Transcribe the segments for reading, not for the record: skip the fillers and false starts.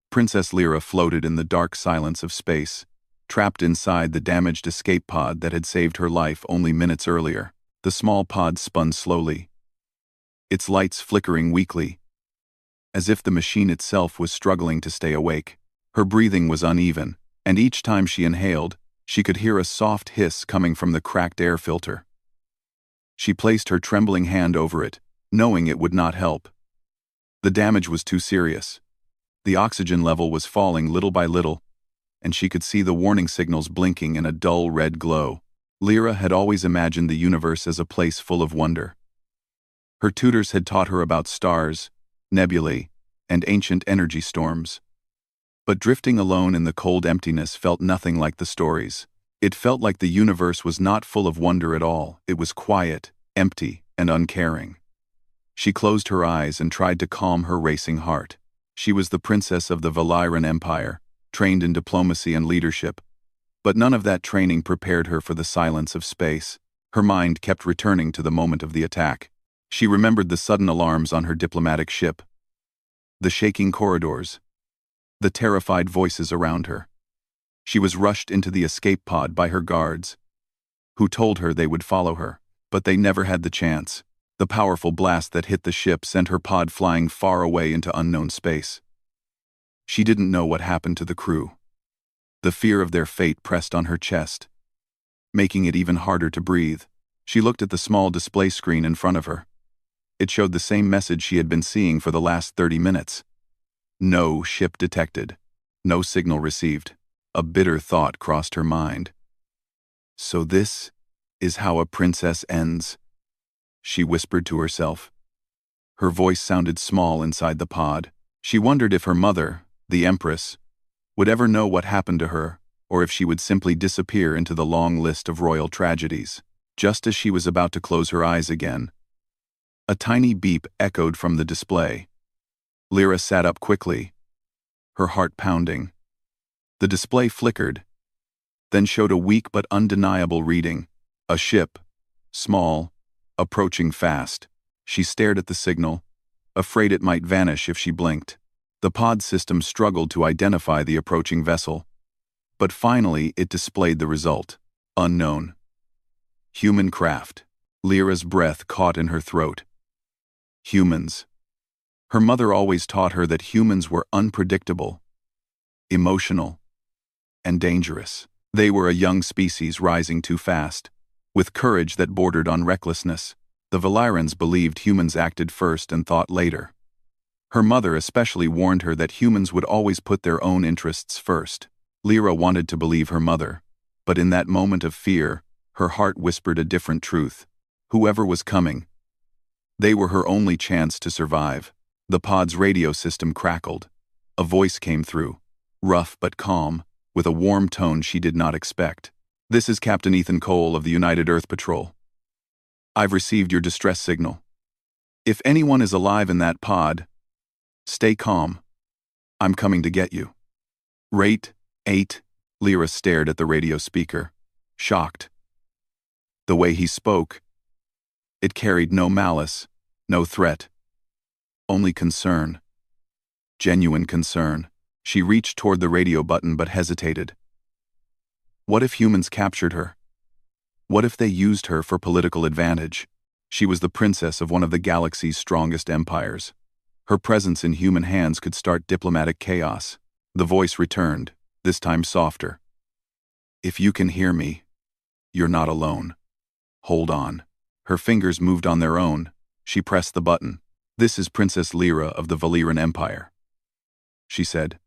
Princess Lyra floated in the dark silence of space, trapped inside the damaged escape pod that had saved her life only minutes earlier. The small pod spun slowly, its lights flickering weakly, as if the machine itself was struggling to stay awake. Her breathing was uneven, and each time she inhaled, she could hear a soft hiss coming from the cracked air filter. She placed her trembling hand over it, knowing it would not help. The damage was too serious. The oxygen level was falling little by little, and she could see the warning signals blinking in a dull red glow. Lyra had always imagined the universe as a place full of wonder. Her tutors had taught her about stars, nebulae, and ancient energy storms. But drifting alone in the cold emptiness felt nothing like the stories. It felt like the universe was not full of wonder at all. It was quiet, empty, and uncaring. She closed her eyes and tried to calm her racing heart. She was the princess of the Valyran Empire, trained in diplomacy and leadership. But none of that training prepared her for the silence of space. Her mind kept returning to the moment of the attack. She remembered the sudden alarms on her diplomatic ship, the shaking corridors, the terrified voices around her. She was rushed into the escape pod by her guards, who told her they would follow her, but they never had the chance. The powerful blast that hit the ship sent her pod flying far away into unknown space. She didn't know what happened to the crew. The fear of their fate pressed on her chest, making it even harder to breathe. She looked at the small display screen in front of her. It showed the same message she had been seeing for the last 30 minutes. No ship detected. No signal received. A bitter thought crossed her mind. So this is how a princess ends, she whispered to herself. Her voice sounded small inside the pod. She wondered if her mother, the Empress, would ever know what happened to her, or if she would simply disappear into the long list of royal tragedies. Just as she was about to close her eyes again, a tiny beep echoed from the display. Lyra sat up quickly, her heart pounding. The display flickered, then showed a weak but undeniable reading. A ship, small, approaching fast. She stared at the signal, afraid it might vanish if she blinked. The pod system struggled to identify the approaching vessel, but finally it displayed the result. Unknown. Human craft. Lyra's breath caught in her throat. Humans. Her mother always taught her that humans were unpredictable, emotional, and dangerous. They were a young species rising too fast, with courage that bordered on recklessness. The Valyrans believed humans acted first and thought later. Her mother especially warned her that humans would always put their own interests first. Lyra wanted to believe her mother, but in that moment of fear, her heart whispered a different truth. Whoever was coming, they were her only chance to survive. The pod's radio system crackled. A voice came through, rough but calm, with a warm tone she did not expect. "This is Captain Ethan Cole of the United Earth Patrol. I've received your distress signal. If anyone is alive in that pod, stay calm. I'm coming to get you." "Rate 8, Lyra stared at the radio speaker, shocked. The way he spoke, it carried no malice, no threat. Only concern. Genuine concern. She reached toward the radio button but hesitated. What if humans captured her? What if they used her for political advantage? She was the princess of one of the galaxy's strongest empires. Her presence in human hands could start diplomatic chaos. The voice returned, this time softer. "If you can hear me, you're not alone. Hold on." Her fingers moved on their own. She pressed the button. "This is Princess Lyra of the Valyran Empire," she said,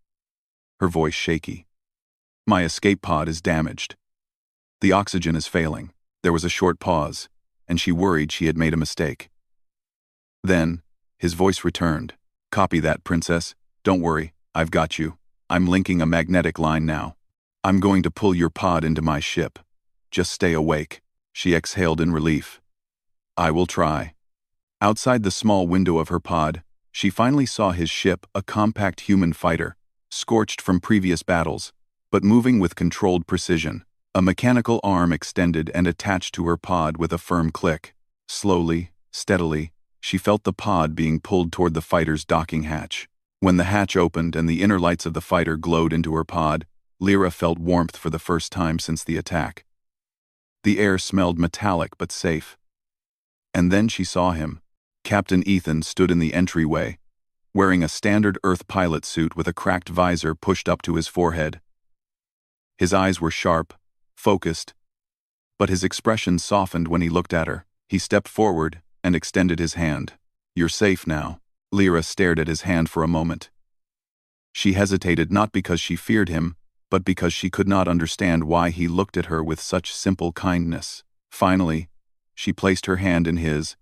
her voice shaky. "My escape pod is damaged. The oxygen is failing." There was a short pause, and she worried she had made a mistake. Then, his voice returned. "Copy that, Princess. Don't worry, I've got you. I'm linking a magnetic line now. I'm going to pull your pod into my ship. Just stay awake." She exhaled in relief. "I will try." Outside the small window of her pod, she finally saw his ship, a compact human fighter, scorched from previous battles, but moving with controlled precision. A mechanical arm extended and attached to her pod with a firm click. Slowly, steadily, she felt the pod being pulled toward the fighter's docking hatch. When the hatch opened and the inner lights of the fighter glowed into her pod, Lyra felt warmth for the first time since the attack. The air smelled metallic but safe. And then she saw him. Captain Ethan stood in the entryway, wearing a standard Earth pilot suit with a cracked visor pushed up to his forehead. His eyes were sharp, focused, but his expression softened when he looked at her. He stepped forward and extended his hand. "You're safe now." Lyra stared at his hand for a moment. She hesitated not because she feared him, but because she could not understand why he looked at her with such simple kindness. Finally, she placed her hand in his,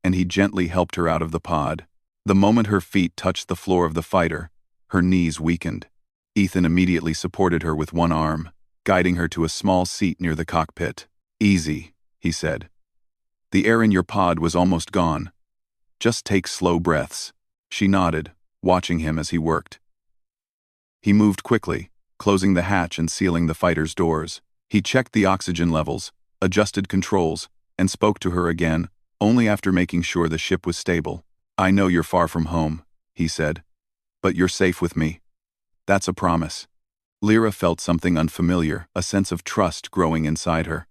and he gently helped her out of the pod. The moment her feet touched the floor of the fighter, her knees weakened. Ethan immediately supported her with one arm, guiding her to a small seat near the cockpit. "Easy," he said. "The air in your pod was almost gone. Just take slow breaths." She nodded, watching him as he worked. He moved quickly, closing the hatch and sealing the fighter's doors. He checked the oxygen levels, adjusted controls, and spoke to her again, only after making sure the ship was stable. "I know you're far from home," he said, "but you're safe with me. That's a promise." Lyra felt something unfamiliar, a sense of trust growing inside her.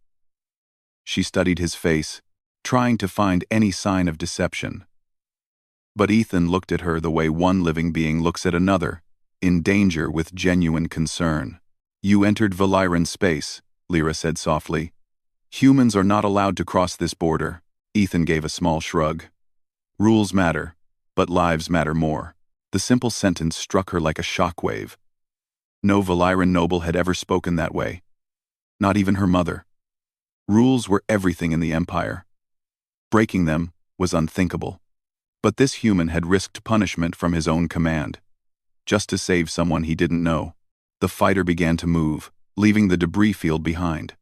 She studied his face, trying to find any sign of deception. But Ethan looked at her the way one living being looks at another, in danger with genuine concern. "You entered Valyran space," Lyra said softly. "Humans are not allowed to cross this border." Ethan gave a small shrug. "Rules matter, but lives matter more." The simple sentence struck her like a shockwave. No Valyran noble had ever spoken that way. Not even her mother. Rules were everything in the Empire. Breaking them was unthinkable. But this human had risked punishment from his own command, just to save someone he didn't know. The fighter began to move, leaving the debris field behind.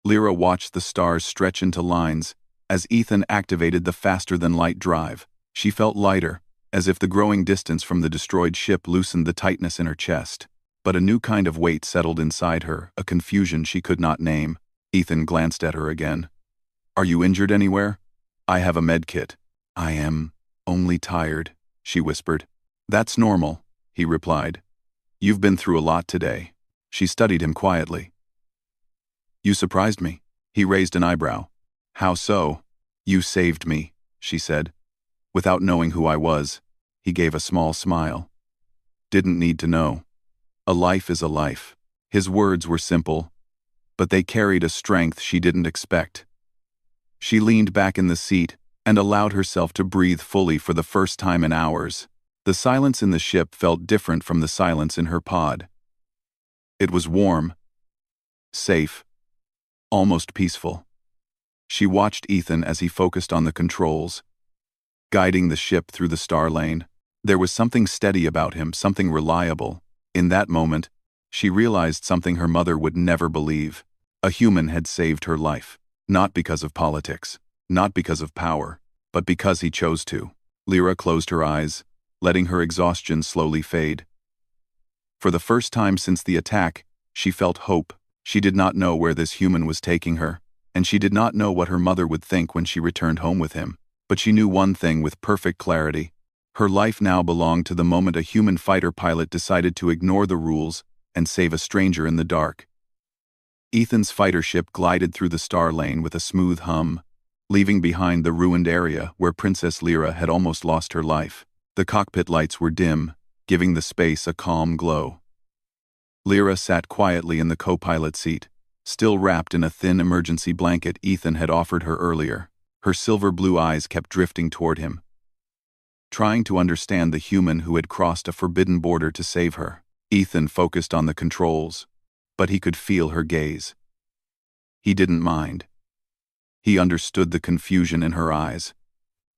Lyra watched the stars stretch into lines as Ethan activated the faster-than-light drive. She felt lighter, as if the growing distance from the destroyed ship loosened the tightness in her chest. But a new kind of weight settled inside her, a confusion she could not name. Ethan glanced at her again. "Are you injured anywhere? I have a med kit." "I am only tired," she whispered. "That's normal," he replied. "You've been through a lot today." She studied him quietly. "You surprised me." He raised an eyebrow. "How so?" "You saved me," she said. Without knowing who I was, he gave a small smile. "Didn't need to know. A life is a life." His words were simple, but they carried a strength she didn't expect. She leaned back in the seat and allowed herself to breathe fully for the first time in hours. The silence in the ship felt different from the silence in her pod. It was warm, safe, almost peaceful. She watched Ethan as he focused on the controls, guiding the ship through the star lane. There was something steady about him, something reliable. In that moment, she realized something her mother would never believe. A human had saved her life, not because of politics, not because of power, but because he chose to. Lyra closed her eyes, letting her exhaustion slowly fade. For the first time since the attack, she felt hope. She did not know where this human was taking her, and she did not know what her mother would think when she returned home with him. But she knew one thing with perfect clarity. Her life now belonged to the moment a human fighter pilot decided to ignore the rules and save a stranger in the dark. Ethan's fighter ship glided through the star lane with a smooth hum, leaving behind the ruined area where Princess Lyra had almost lost her life. The cockpit lights were dim, giving the space a calm glow. Lyra sat quietly in the co-pilot seat, still wrapped in a thin emergency blanket Ethan had offered her earlier. Her silver blue eyes kept drifting toward him, trying to understand the human who had crossed a forbidden border to save her. Ethan focused on the controls, but he could feel her gaze. He didn't mind. He understood the confusion in her eyes.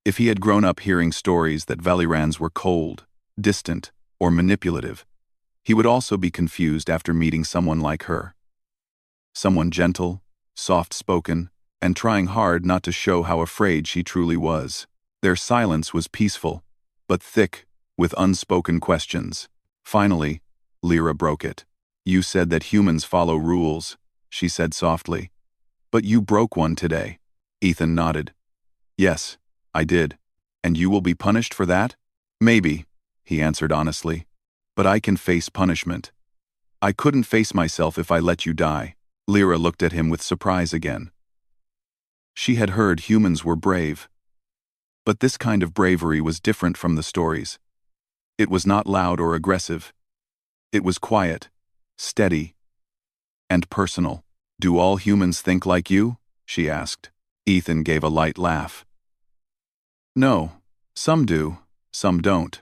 If he had grown up hearing stories that Valyrans were cold, distant, or manipulative, he would also be confused after meeting someone like her. Someone gentle, soft-spoken, and trying hard not to show how afraid she truly was. Their silence was peaceful, but thick with unspoken questions. Finally, Lyra broke it. "You said that humans follow rules," she said softly. "But you broke one today." Ethan nodded. "Yes, I did. And you will be punished for that?" "Maybe," he answered honestly. But I can face punishment. I couldn't face myself if I let you die. Lyra looked at him with surprise again. She had heard humans were brave. But this kind of bravery was different from the stories. It was not loud or aggressive. It was quiet, steady, and personal. Do all humans think like you? She asked. Ethan gave a light laugh. No, some do, some don't.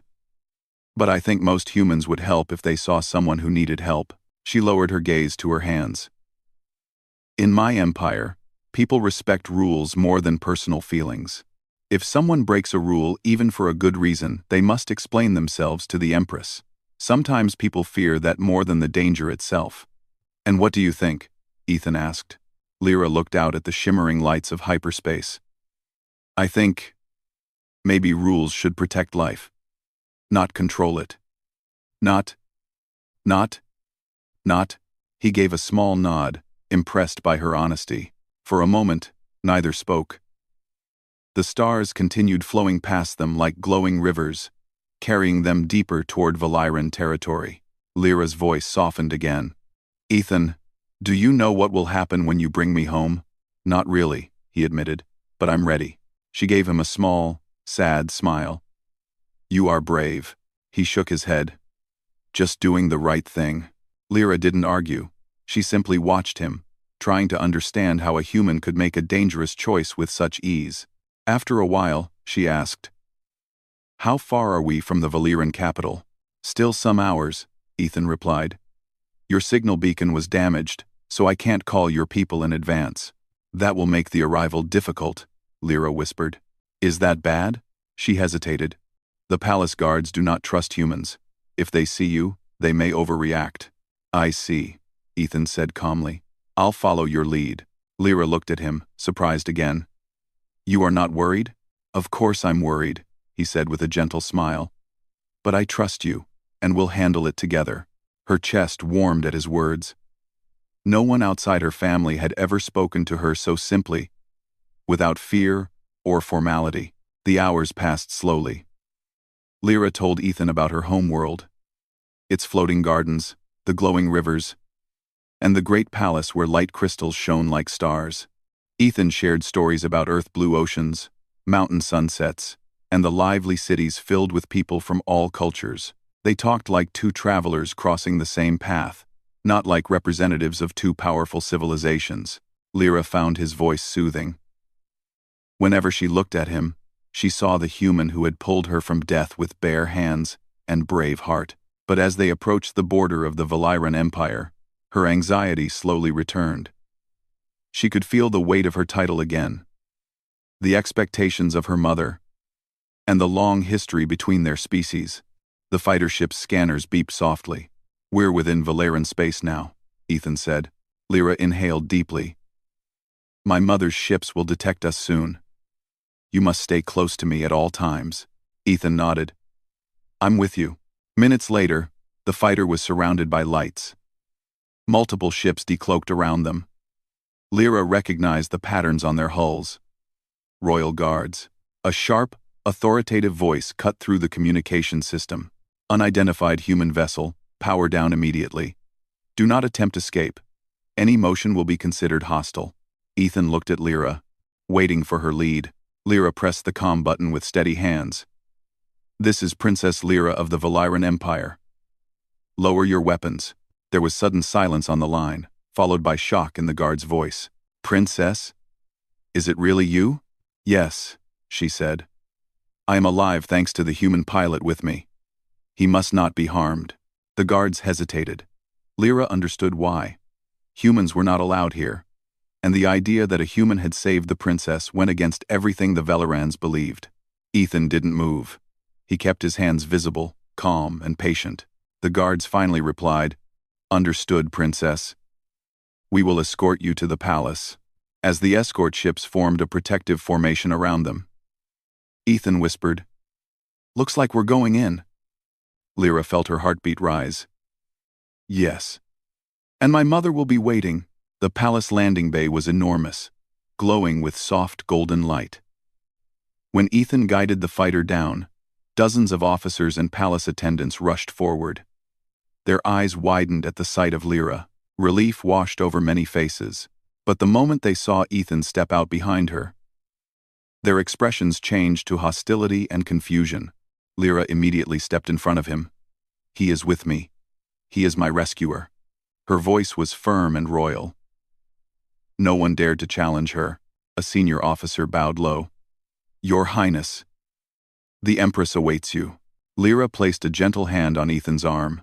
But I think most humans would help if they saw someone who needed help. She lowered her gaze to her hands. In my empire, people respect rules more than personal feelings. If someone breaks a rule even for a good reason, they must explain themselves to the Empress. Sometimes people fear that more than the danger itself. And what do you think? Ethan asked. Lyra looked out at the shimmering lights of hyperspace. I think maybe rules should protect life, not control it. Not. He gave a small nod, impressed by her honesty. For a moment, neither spoke. The stars continued flowing past them like glowing rivers, carrying them deeper toward Valyran territory. Lyra's voice softened again. Ethan, do you know what will happen when you bring me home? Not really, he admitted, but I'm ready. She gave him a small, sad smile. You are brave. He shook his head. Just doing the right thing. Lyra didn't argue. She simply watched him, trying to understand how a human could make a dangerous choice with such ease. After a while, she asked, How far are we from the Valyran capital? Still some hours, Ethan replied. Your signal beacon was damaged, so I can't call your people in advance. That will make the arrival difficult, Lyra whispered. Is that bad? She hesitated. The palace guards do not trust humans. If they see you, they may overreact. I see, Ethan said calmly. I'll follow your lead. Lyra looked at him, surprised again. You are not worried? Of course I'm worried, he said with a gentle smile. But I trust you, and we'll handle it together. Her chest warmed at his words. No one outside her family had ever spoken to her so simply, without fear or formality. The hours passed slowly. Lyra told Ethan about her home world, its floating gardens, the glowing rivers, and the great palace where light crystals shone like stars. Ethan shared stories about earth-blue oceans, mountain sunsets, and the lively cities filled with people from all cultures. They talked like two travelers crossing the same path, not like representatives of two powerful civilizations. Lyra found his voice soothing. Whenever she looked at him, she saw the human who had pulled her from death with bare hands and brave heart. But as they approached the border of the Valyran Empire, her anxiety slowly returned. She could feel the weight of her title again, the expectations of her mother, and the long history between their species. The fighter ship's scanners beeped softly. We're within Valyran space now, Ethan said. Lyra inhaled deeply. My mother's ships will detect us soon. You must stay close to me at all times. Ethan nodded. I'm with you. Minutes later, the fighter was surrounded by lights. Multiple ships decloaked around them. Lyra recognized the patterns on their hulls. Royal Guards. A sharp, authoritative voice cut through the communication system. Unidentified human vessel, power down immediately. Do not attempt escape. Any motion will be considered hostile. Ethan looked at Lyra, waiting for her lead. Lyra pressed the comm button with steady hands. This is Princess Lyra of the Valyran Empire. Lower your weapons. There was sudden silence on the line, followed by shock in the guard's voice. Princess? Is it really you? Yes, she said. I am alive thanks to the human pilot with me. He must not be harmed. The guards hesitated. Lyra understood why. Humans were not allowed here, and the idea that a human had saved the princess went against everything the Valerans believed. Ethan didn't move. He kept his hands visible, calm, and patient. The guards finally replied, Understood, Princess. We will escort you to the palace. As the escort ships formed a protective formation around them, Ethan whispered, Looks like we're going in. Lyra felt her heartbeat rise. Yes. And my mother will be waiting. The palace landing bay was enormous, glowing with soft golden light. When Ethan guided the fighter down, Dozens of officers and palace attendants rushed forward. Their eyes widened at the sight of Lyra. Relief washed over many faces. But the moment they saw Ethan step out behind her, their expressions changed to hostility and confusion. Lyra immediately stepped in front of him. "He is with me. He is my rescuer." Her voice was firm and royal. No one dared to challenge her. A senior officer bowed low. "Your Highness, the Empress awaits you." Lyra placed a gentle hand on Ethan's arm.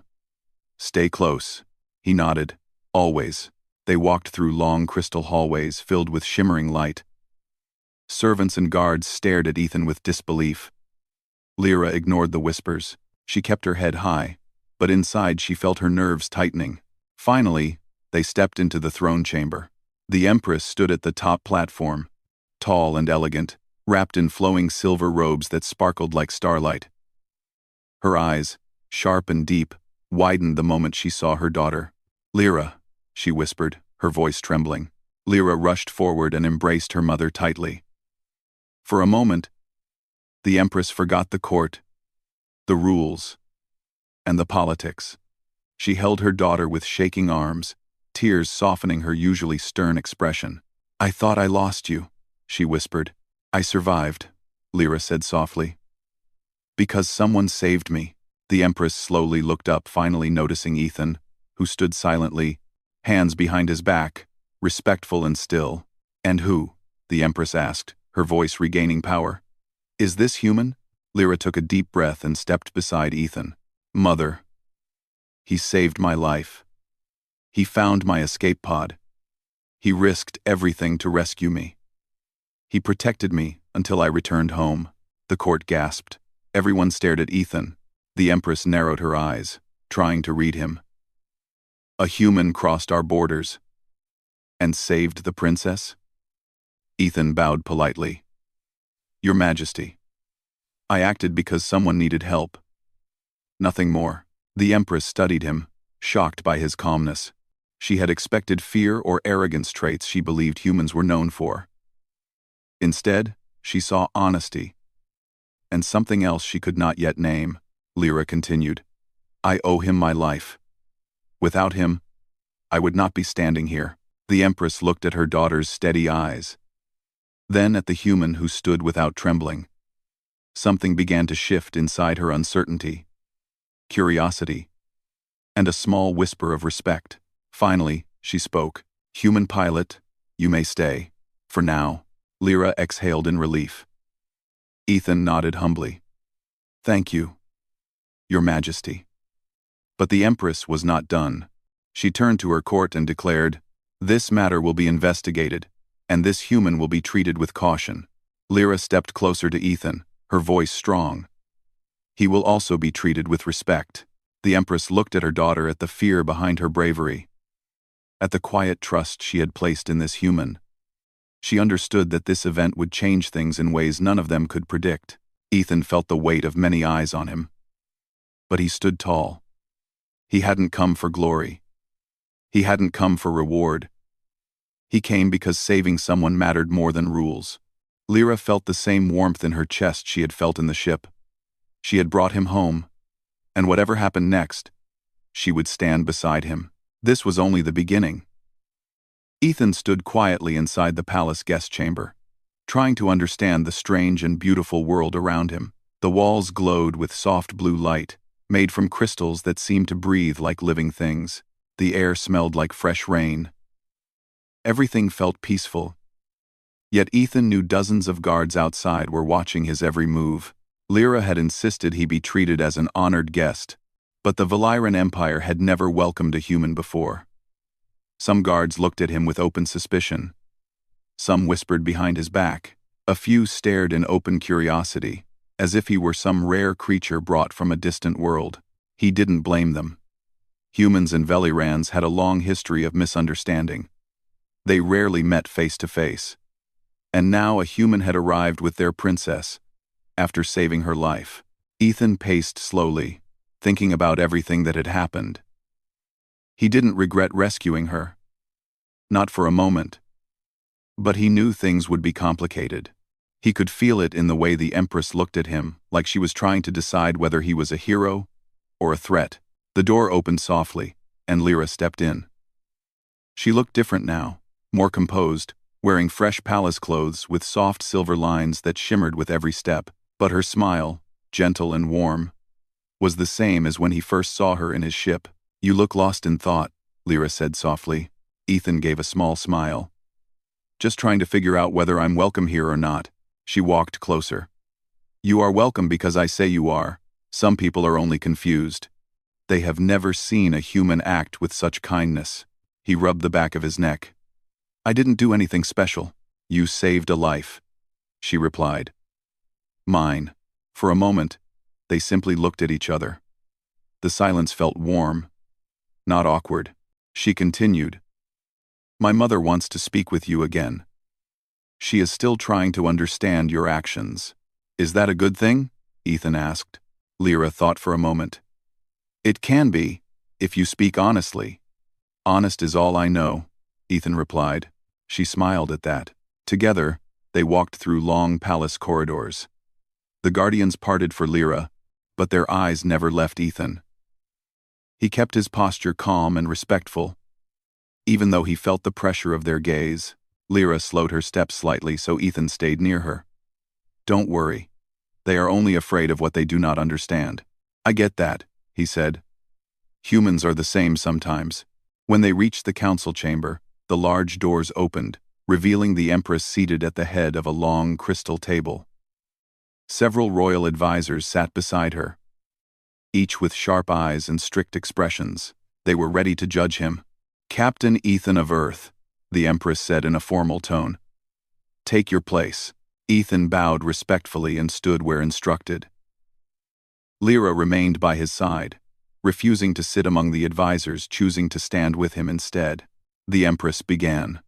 "Stay close." He nodded. "Always." They walked through long crystal hallways filled with shimmering light. Servants and guards stared at Ethan with disbelief. Lyra ignored the whispers. She kept her head high, but inside she felt her nerves tightening. Finally, they stepped into the throne chamber. The Empress stood at the top platform, tall and elegant, wrapped in flowing silver robes that sparkled like starlight. Her eyes, sharp and deep, widened the moment she saw her daughter. "Lyra," she whispered, her voice trembling. Lyra rushed forward and embraced her mother tightly. For a moment, the Empress forgot the court, the rules, and the politics. She held her daughter with shaking arms, tears softening her usually stern expression. "I thought I lost you," she whispered. "I survived," Lyra said softly. "Because someone saved me." The Empress slowly looked up, finally noticing Ethan, who stood silently, hands behind his back, respectful and still. "And who?" the Empress asked, her voice regaining power. "Is this human?" Lyra took a deep breath and stepped beside Ethan. "Mother, he saved my life. He found my escape pod. He risked everything to rescue me. He protected me until I returned home." The court gasped. Everyone stared at Ethan. The Empress narrowed her eyes, trying to read him. "A human crossed our borders and saved the princess?" Ethan bowed politely. "Your Majesty, I acted because someone needed help. Nothing more." The Empress studied him, shocked by his calmness. She had expected fear or arrogance, traits she believed humans were known for. Instead, she saw honesty, and something else she could not yet name. Lyra continued, "I owe him my life. Without him, I would not be standing here." The Empress looked at her daughter's steady eyes, then at the human who stood without trembling. Something began to shift inside her: uncertainty, curiosity, and a small whisper of respect. Finally, she spoke. "Human pilot, you may stay. For now." Lyra exhaled in relief. Ethan nodded humbly. "Thank you, Your Majesty." But the Empress was not done. She turned to her court and declared, "This matter will be investigated, and this human will be treated with caution." Lyra stepped closer to Ethan, her voice strong. "He will also be treated with respect." The Empress looked at her daughter, at the fear behind her bravery, at the quiet trust she had placed in this human. She understood that this event would change things in ways none of them could predict. Ethan felt the weight of many eyes on him. But he stood tall. He hadn't come for glory. He hadn't come for reward. He came because saving someone mattered more than rules. Lyra felt the same warmth in her chest she had felt in the ship. She had brought him home, and whatever happened next, she would stand beside him. This was only the beginning. Ethan stood quietly inside the palace guest chamber, trying to understand the strange and beautiful world around him. The walls glowed with soft blue light, made from crystals that seemed to breathe like living things. The air smelled like fresh rain. Everything felt peaceful. Yet Ethan knew dozens of guards outside were watching his every move. Lyra had insisted he be treated as an honored guest, but the Valyran Empire had never welcomed a human before. Some guards looked at him with open suspicion. Some whispered behind his back. A few stared in open curiosity, as if he were some rare creature brought from a distant world. He didn't blame them. Humans and Valyrans had a long history of misunderstanding. They rarely met face to face. And now a human had arrived with their princess, after saving her life. Ethan paced slowly, thinking about everything that had happened. He didn't regret rescuing her. Not for a moment. But he knew things would be complicated. He could feel it in the way the Empress looked at him, like she was trying to decide whether he was a hero or a threat. The door opened softly, and Lyra stepped in. She looked different now, more composed, wearing fresh palace clothes with soft silver lines that shimmered with every step, but her smile, gentle and warm, was the same as when he first saw her in his ship. "You look lost in thought," Lyra said softly. Ethan gave a small smile. "Just trying to figure out whether I'm welcome here or not." She walked closer. "You are welcome because I say you are. Some people are only confused. They have never seen a human act with such kindness." He rubbed the back of his neck. "I didn't do anything special." "You saved a life," she replied. "Mine." For a moment, they simply looked at each other. The silence felt warm, not awkward. She continued, "My mother wants to speak with you again. She is still trying to understand your actions." "Is that a good thing?" Ethan asked. Lyra thought for a moment. "It can be, if you speak honestly." "Honest is all I know," Ethan replied. She smiled at that. Together, they walked through long palace corridors. The guardians parted for Lyra, but their eyes never left Ethan. He kept his posture calm and respectful, even though he felt the pressure of their gaze. Lyra slowed her steps slightly so Ethan stayed near her. "Don't worry. They are only afraid of what they do not understand." "I get that," he said. "Humans are the same sometimes." When they reached the council chamber, the large doors opened, revealing the Empress seated at the head of a long crystal table. Several royal advisors sat beside her, each with sharp eyes and strict expressions. They were ready to judge him. "Captain Ethan of Earth," the Empress said in a formal tone. "Take your place." Ethan bowed respectfully and stood where instructed. Lyra remained by his side, refusing to sit among the advisors, choosing to stand with him instead. The Empress began.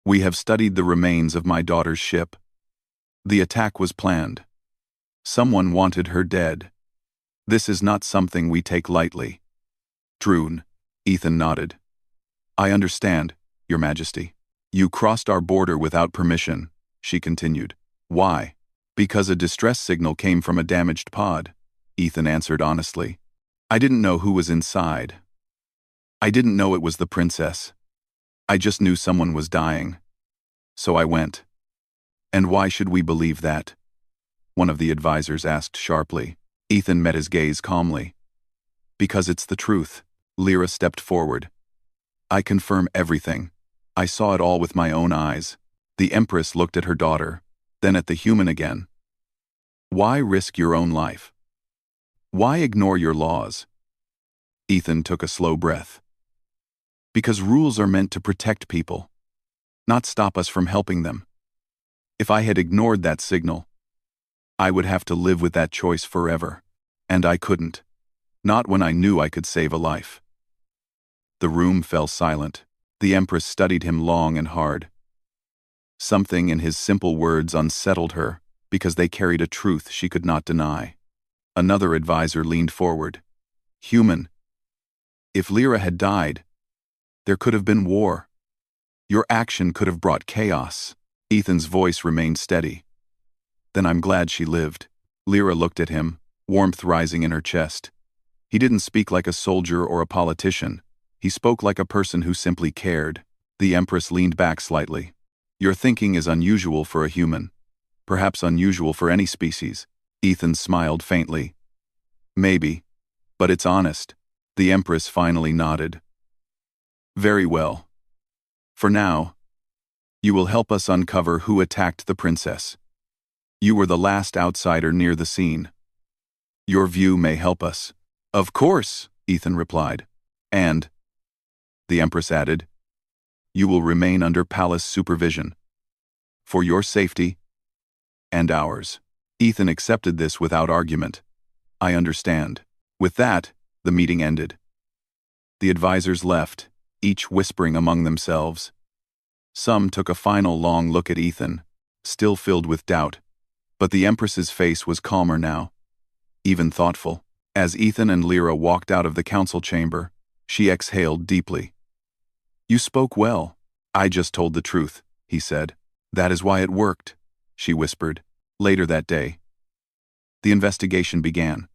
"We have studied the remains of my daughter's ship. The attack was planned. Someone wanted her dead. This is not something we take lightly." "True," Ethan nodded. "I understand, Your Majesty." "You crossed our border without permission," she continued. "Why?" "Because a distress signal came from a damaged pod," Ethan answered honestly. "I didn't know who was inside. I didn't know it was the princess. I just knew someone was dying. So I went." "And why should we believe that?" one of the advisors asked sharply. Ethan met his gaze calmly. "Because it's the truth." Lyra stepped forward. "I confirm everything. I saw it all with my own eyes." The Empress looked at her daughter, then at the human again. "Why risk your own life? Why ignore your laws?" Ethan took a slow breath. "Because rules are meant to protect people, not stop us from helping them. If I had ignored that signal, I would have to live with that choice forever. And I couldn't. Not when I knew I could save a life." The room fell silent. The Empress studied him long and hard. Something in his simple words unsettled her, because they carried a truth she could not deny. Another advisor leaned forward. "Human, if Lyra had died, there could have been war. Your action could have brought chaos." Ethan's voice remained steady. "Then I'm glad she lived." Lyra looked at him, warmth rising in her chest. He didn't speak like a soldier or a politician. He spoke like a person who simply cared. The Empress leaned back slightly. "Your thinking is unusual for a human. Perhaps unusual for any species." Ethan smiled faintly. "Maybe, but it's honest." The Empress finally nodded. "Very well. For now, you will help us uncover who attacked the princess. You were the last outsider near the scene. Your view may help us." "Of course," Ethan replied. "And," the Empress added, "you will remain under palace supervision. For your safety and ours." Ethan accepted this without argument. "I understand." With that, the meeting ended. The advisors left, each whispering among themselves. Some took a final long look at Ethan, still filled with doubt, but the Empress's face was calmer now, even thoughtful. As Ethan and Lyra walked out of the council chamber, she exhaled deeply. "You spoke well." "I just told the truth," he said. "That is why it worked." she whispered. Later that day, the investigation began.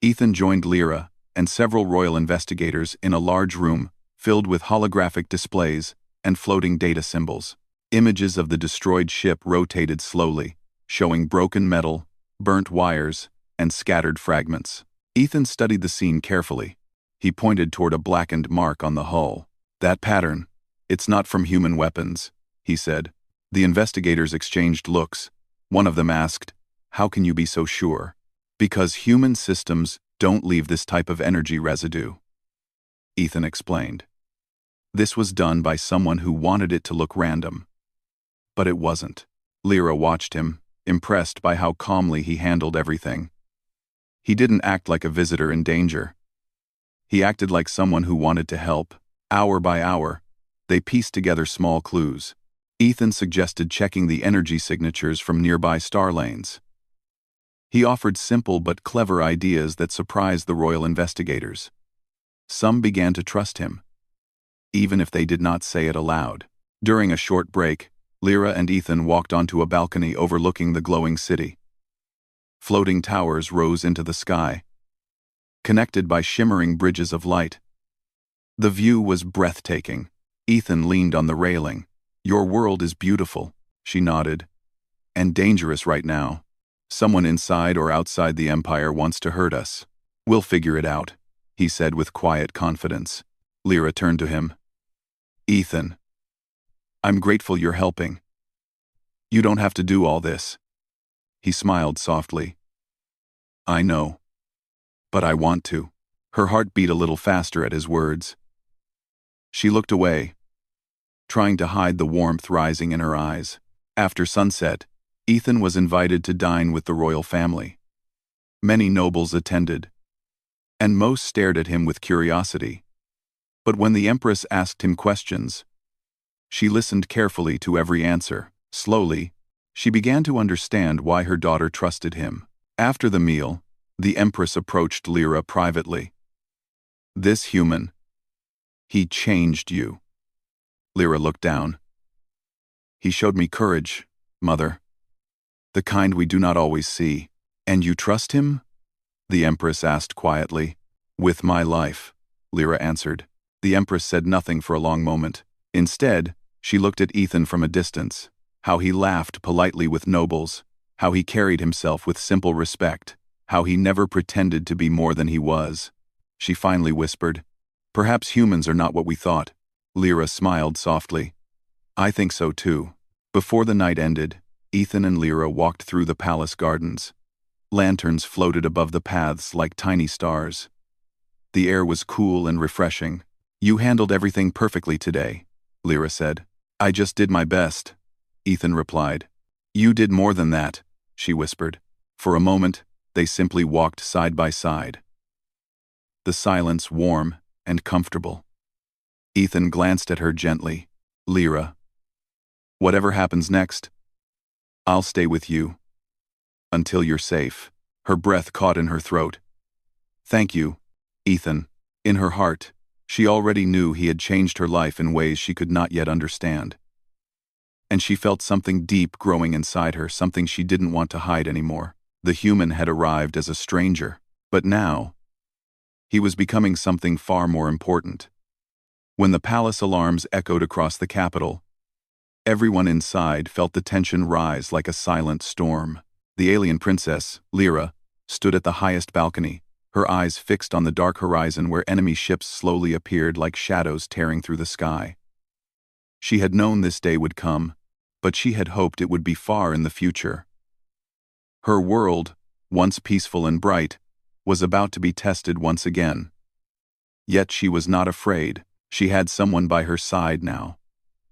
Ethan joined Lyra and several royal investigators in a large room filled with holographic displays and floating data symbols. Images of the destroyed ship rotated slowly, showing broken metal, burnt wires, and scattered fragments. Ethan studied the scene carefully. He pointed toward a blackened mark on the hull. That pattern, it's not from human weapons, he said. The investigators exchanged looks. One of them asked, "How can you be so sure?" "Because human systems don't leave this type of energy residue," Ethan explained. This was done by someone who wanted it to look random. But it wasn't. Lyra watched him, impressed by how calmly he handled everything. He didn't act like a visitor in danger. He acted like someone who wanted to help. Hour by hour, they pieced together small clues. Ethan suggested checking the energy signatures from nearby star lanes. He offered simple but clever ideas that surprised the royal investigators. Some began to trust him, even if they did not say it aloud. During a short break, Lyra and Ethan walked onto a balcony overlooking the glowing city. Floating towers rose into the sky, connected by shimmering bridges of light. The view was breathtaking. Ethan leaned on the railing. "Your world is beautiful," she nodded. "And dangerous right now. Someone inside or outside the Empire wants to hurt us. We'll figure it out," he said with quiet confidence. Lyra turned to him. "Ethan, I'm grateful you're helping. You don't have to do all this." He smiled softly. "I know. But I want to." Her heart beat a little faster at his words. She looked away, trying to hide the warmth rising in her eyes. After sunset, Ethan was invited to dine with the royal family. Many nobles attended, and most stared at him with curiosity. But when the Empress asked him questions, she listened carefully to every answer. Slowly, she began to understand why her daughter trusted him. After the meal, the Empress approached Lyra privately. "This human, he changed you." Lyra looked down. "He showed me courage, Mother. The kind we do not always see." "And you trust him?" the Empress asked quietly. "With my life," Lyra answered. The Empress said nothing for a long moment. Instead, she looked at Ethan from a distance. How he laughed politely with nobles. How he carried himself with simple respect. How he never pretended to be more than he was. She finally whispered, "Perhaps humans are not what we thought." Lyra smiled softly. "I think so too." Before the night ended, Ethan and Lyra walked through the palace gardens. Lanterns floated above the paths like tiny stars. The air was cool and refreshing. "You handled everything perfectly today," Lyra said. "I just did my best," Ethan replied. "You did more than that," she whispered. For a moment, they simply walked side by side. The silence warm and comfortable. Ethan glanced at her gently. "Lyra, whatever happens next, I'll stay with you. Until you're safe." Her breath caught in her throat. "Thank you, Ethan." In her heart, she already knew he had changed her life in ways she could not yet understand. And she felt something deep growing inside her, something she didn't want to hide anymore. The human had arrived as a stranger, but now, he was becoming something far more important. When the palace alarms echoed across the capital, everyone inside felt the tension rise like a silent storm. The alien princess, Lyra, stood at the highest balcony, her eyes fixed on the dark horizon where enemy ships slowly appeared like shadows tearing through the sky. She had known this day would come, but she had hoped it would be far in the future. Her world, once peaceful and bright, was about to be tested once again. Yet she was not afraid. She had someone by her side now.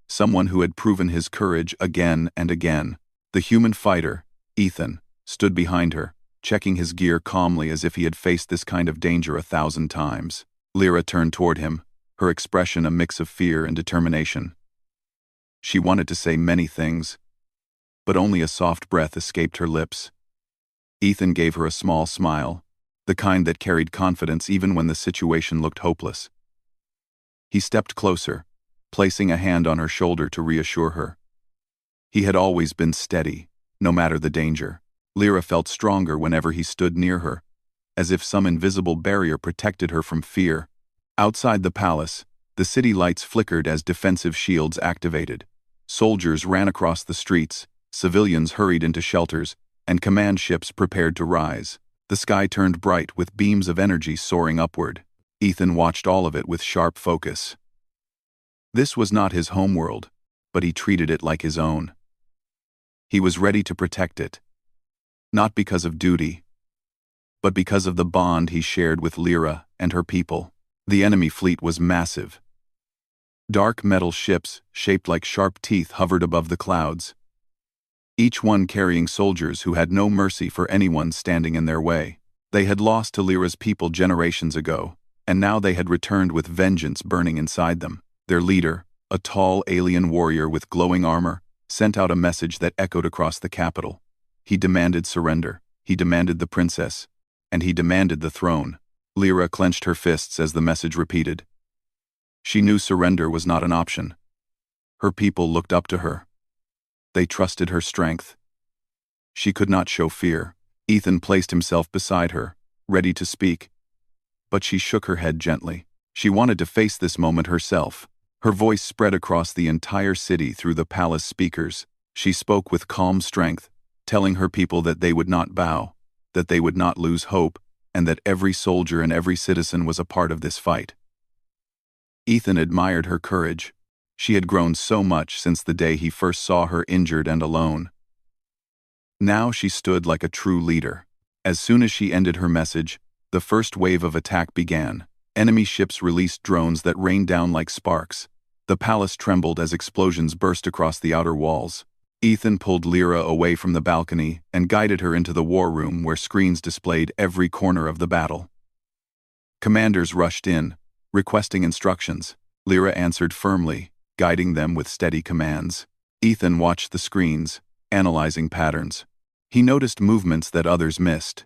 Someone who had proven his courage again and again. The human fighter, Ethan, stood behind her, checking his gear calmly as if he had faced this kind of danger 1,000 times. Lyra turned toward him, her expression a mix of fear and determination. She wanted to say many things, but only a soft breath escaped her lips. Ethan gave her a small smile, the kind that carried confidence even when the situation looked hopeless. He stepped closer, placing a hand on her shoulder to reassure her. He had always been steady, no matter the danger. Lyra felt stronger whenever he stood near her, as if some invisible barrier protected her from fear. Outside the palace, the city lights flickered as defensive shields activated. Soldiers ran across the streets, civilians hurried into shelters, and command ships prepared to rise. The sky turned bright with beams of energy soaring upward. Ethan watched all of it with sharp focus. This was not his homeworld, but he treated it like his own. He was ready to protect it, not because of duty, but because of the bond he shared with Lyra and her people. The enemy fleet was massive. Dark metal ships, shaped like sharp teeth, hovered above the clouds, each one carrying soldiers who had no mercy for anyone standing in their way. They had lost to Lyra's people generations ago, and now they had returned with vengeance burning inside them. Their leader, a tall alien warrior with glowing armor, sent out a message that echoed across the capital. He demanded surrender, he demanded the princess, and he demanded the throne. Lyra clenched her fists as the message repeated. She knew surrender was not an option. Her people looked up to her. They trusted her strength. She could not show fear. Ethan placed himself beside her, ready to speak. But she shook her head gently. She wanted to face this moment herself. Her voice spread across the entire city through the palace speakers. She spoke with calm strength, telling her people that they would not bow, that they would not lose hope, and that every soldier and every citizen was a part of this fight. Ethan admired her courage. She had grown so much since the day he first saw her injured and alone. Now she stood like a true leader. As soon as she ended her message, the first wave of attack began. Enemy ships released drones that rained down like sparks. The palace trembled as explosions burst across the outer walls. Ethan pulled Lyra away from the balcony and guided her into the war room where screens displayed every corner of the battle. Commanders rushed in, requesting instructions. Lyra answered firmly, guiding them with steady commands. Ethan watched the screens, analyzing patterns. He noticed movements that others missed.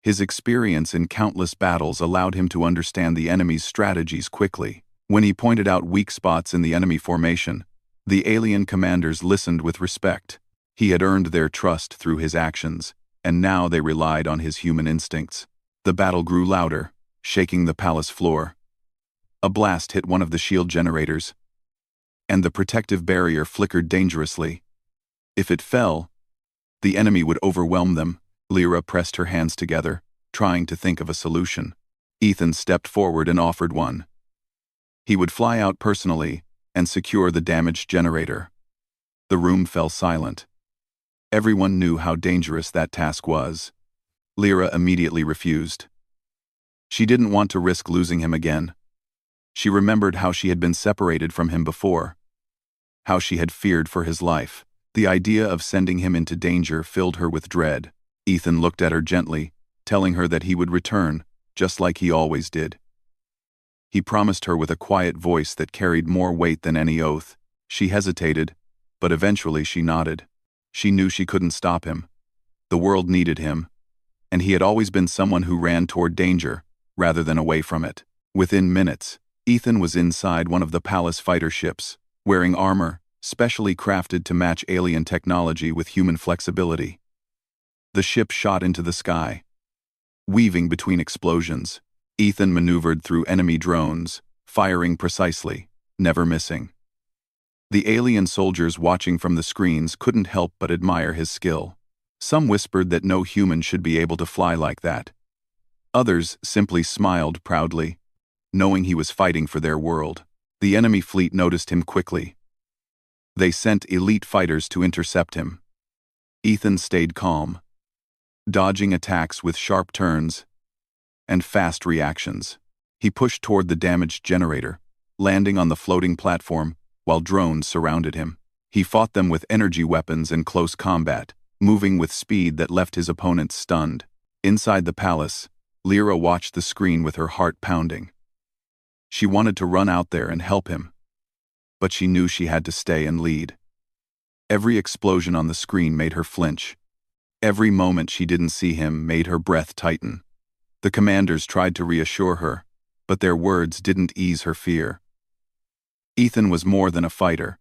His experience in countless battles allowed him to understand the enemy's strategies quickly. When he pointed out weak spots in the enemy formation, the alien commanders listened with respect. He had earned their trust through his actions, and now they relied on his human instincts. The battle grew louder, shaking the palace floor. A blast hit one of the shield generators, and the protective barrier flickered dangerously. If it fell, the enemy would overwhelm them. Lyra pressed her hands together, trying to think of a solution. Ethan stepped forward and offered one. He would fly out personally and secure the damaged generator. The room fell silent. Everyone knew how dangerous that task was. Lyra immediately refused. She didn't want to risk losing him again. She remembered how she had been separated from him before, how she had feared for his life. The idea of sending him into danger filled her with dread. Ethan looked at her gently, telling her that he would return, just like he always did. He promised her with a quiet voice that carried more weight than any oath. She hesitated, but eventually she nodded. She knew she couldn't stop him. The world needed him, and he had always been someone who ran toward danger, rather than away from it. Within minutes, Ethan was inside one of the palace fighter ships, wearing armor, specially crafted to match alien technology with human flexibility. The ship shot into the sky. Weaving between explosions, Ethan maneuvered through enemy drones, firing precisely, never missing. The alien soldiers watching from the screens couldn't help but admire his skill. Some whispered that no human should be able to fly like that. Others simply smiled proudly, knowing he was fighting for their world. The enemy fleet noticed him quickly. They sent elite fighters to intercept him. Ethan stayed calm, dodging attacks with sharp turns and fast reactions. He pushed toward the damaged generator, landing on the floating platform while drones surrounded him. He fought them with energy weapons and close combat, moving with speed that left his opponents stunned. Inside the palace, Lyra watched the screen with her heart pounding. She wanted to run out there and help him, but she knew she had to stay and lead. Every explosion on the screen made her flinch. Every moment she didn't see him made her breath tighten. The commanders tried to reassure her, but their words didn't ease her fear. Ethan was more than a fighter.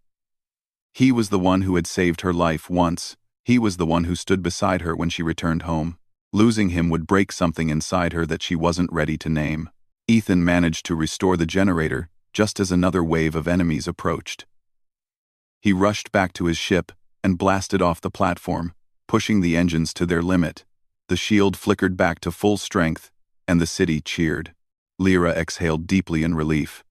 He was the one who had saved her life once, He was the one who stood beside her when she returned home. Losing him would break something inside her that she wasn't ready to name. Ethan managed to restore the generator just as another wave of enemies approached. He rushed back to his ship and blasted off the platform, pushing the engines to their limit. The shield flickered back to full strength, and the city cheered. Lyra exhaled deeply in relief.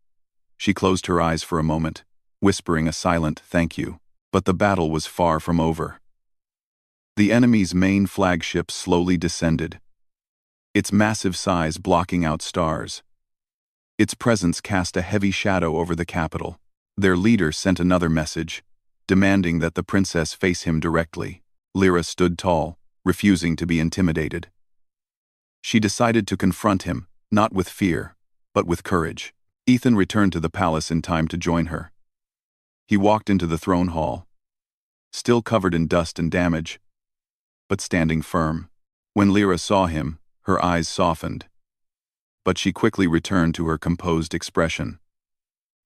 She closed her eyes for a moment, whispering a silent thank you. But the battle was far from over. The enemy's main flagship slowly descended, its massive size blocking out stars. Its presence cast a heavy shadow over the capital. Their leader sent another message, demanding that the princess face him directly. Lyra stood tall, refusing to be intimidated. She decided to confront him, not with fear, but with courage. Ethan returned to the palace in time to join her. He walked into the throne hall, still covered in dust and damage, but standing firm. When Lyra saw him, her eyes softened, but she quickly returned to her composed expression.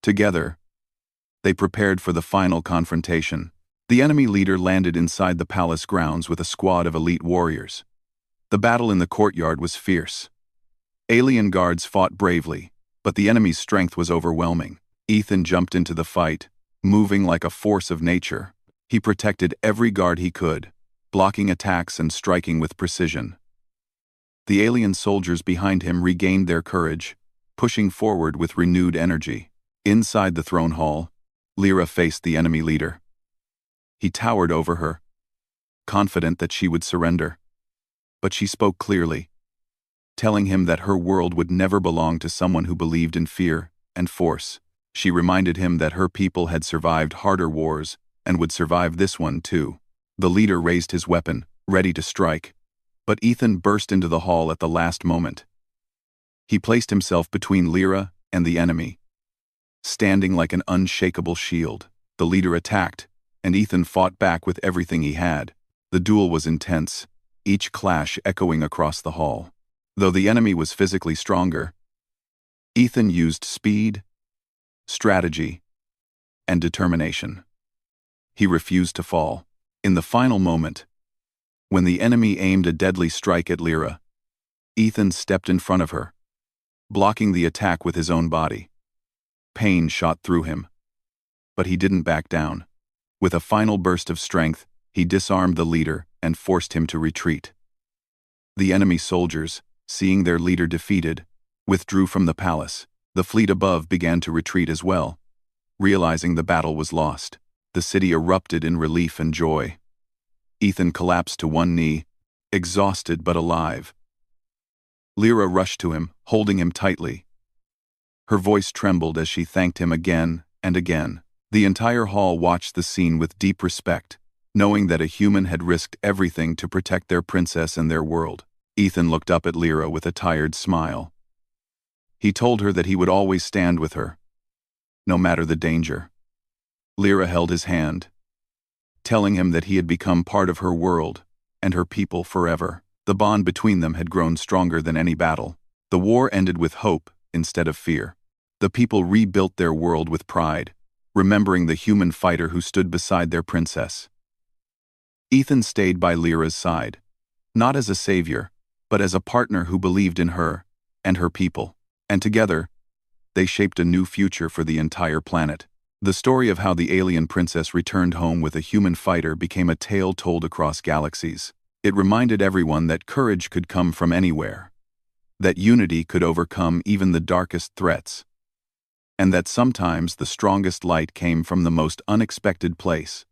Together, they prepared for the final confrontation. The enemy leader landed inside the palace grounds with a squad of elite warriors. The battle in the courtyard was fierce. Alien guards fought bravely, but the enemy's strength was overwhelming. Ethan jumped into the fight, moving like a force of nature. He protected every guard he could, blocking attacks and striking with precision. The alien soldiers behind him regained their courage, pushing forward with renewed energy. Inside the throne hall, Lyra faced the enemy leader. He towered over her, confident that she would surrender. But she spoke clearly, telling him that her world would never belong to someone who believed in fear and force. She reminded him that her people had survived harder wars and would survive this one too. The leader raised his weapon, ready to strike, but Ethan burst into the hall at the last moment. He placed himself between Lyra and the enemy, standing like an unshakable shield. The leader attacked, and Ethan fought back with everything he had. The duel was intense, each clash echoing across the hall. Though the enemy was physically stronger, Ethan used speed, strategy, and determination. He refused to fall. In the final moment, when the enemy aimed a deadly strike at Lyra, Ethan stepped in front of her, blocking the attack with his own body. Pain shot through him, but he didn't back down. With a final burst of strength, he disarmed the leader and forced him to retreat. The enemy soldiers, seeing their leader defeated, withdrew from the palace. The fleet above began to retreat as well, realizing the battle was lost. The city erupted in relief and joy. Ethan collapsed to one knee, exhausted but alive. Lyra rushed to him, holding him tightly. Her voice trembled as she thanked him again and again. The entire hall watched the scene with deep respect, knowing that a human had risked everything to protect their princess and their world. Ethan looked up at Lyra with a tired smile. He told her that he would always stand with her, no matter the danger. Lyra held his hand, telling him that he had become part of her world and her people forever. The bond between them had grown stronger than any battle. The war ended with hope instead of fear. The people rebuilt their world with pride, remembering the human fighter who stood beside their princess. Ethan stayed by Lyra's side, not as a savior, but as a partner who believed in her and her people. And together, they shaped a new future for the entire planet. The story of how the alien princess returned home with a human fighter became a tale told across galaxies. It reminded everyone that courage could come from anywhere, that unity could overcome even the darkest threats, and that sometimes the strongest light came from the most unexpected place.